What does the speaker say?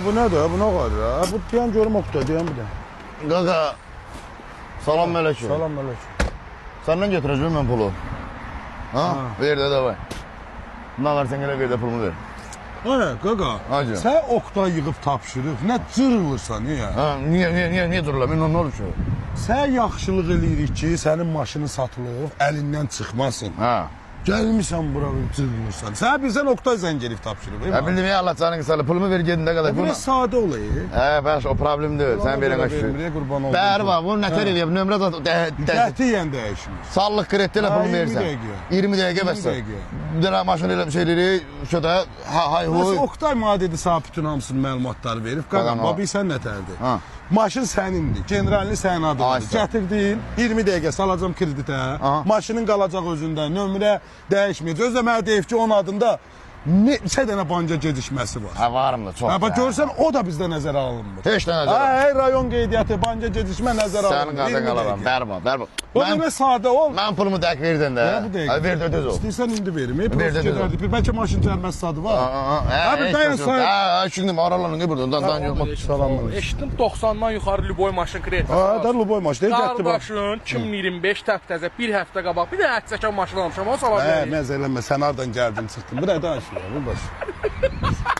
bu nədir? Bu nə var ya? Bu deyən görüm Oqtay, deyən bir də. Qaqa, salam mələküm. Salam mələküm. Səndən götürəcəm mən pulu. Ha? Ver də davay. Bundan var sən gələ ver də pulumu ver. Ay, qaqa, Hacı. sən Oqtay yığıb tapşırıq, nə cırılırsan, niyə? Ha, niyə dururlar? Mən nə olub ki? Sən yaxşılıq eləyirik ki, sənin maşını satılıb, əlindən çıxmasın. Ha. Gəlmirsən bura cırılırsan. Sən bilsən Oqtay zəng elib tapşırıb. Ya bildim ya Allah canını qısalı. Pulumu ver gedin də qədər. Bu biraz sadə olayı. Bəs o problem deyil. Sən verən aşırı. Qurban olsun. Bəri var, bunu nətər eləyib? Nömrə Qətiyyən dəyişmir. Sallıq kreditlə pulumu versən. 20 dəqiqə bəs. Bir dənə maşın elə bir şey eləyirik. Şödə hay huy. Bəs Oqtay mənə dedi, sağ bütün hamısını məlumatları verib. Qaqa, babi sən nətərdir? Maşın sənindir, generalini sənin adındır. Gətirdin, 20 dəqiqə salacam kreditə, maşının qalacaq özündə, nömrə dəyişməyəcək. Özdə mənə deyib ki, onun adında neçə dənə banca gecikməsi var. Ha, varım da çox. Bax, görsən, o da bizdə nəzərə alınmır. Heç də nəzərə alınmır. Hər rayon qeydiyyatı, banca gecikmə nəzərə alınmır. Sənin qadan qalaram, bərba. O da nə sadə ol. Mən pulumu dəqiq verdən də. Ver də düz ol. İstəyirsən indi verim. Ver də düz ol. Bəlkə maşın cərməsi sadı var. Abi dayan say. Şimdi aralanın buradan. Ondan yoxma. Salam. Eşitdim 90-dan yuxarı Luboy maşın krediti. Da Luboy maşın. Qardaşın 2025 təftəzə bir həftə qabaq bir də həccəkən maşın almışam. O salacaq. Məzələnmə, sən hardan gəldin, çıxdın. Bu nə danışır? Bu baş.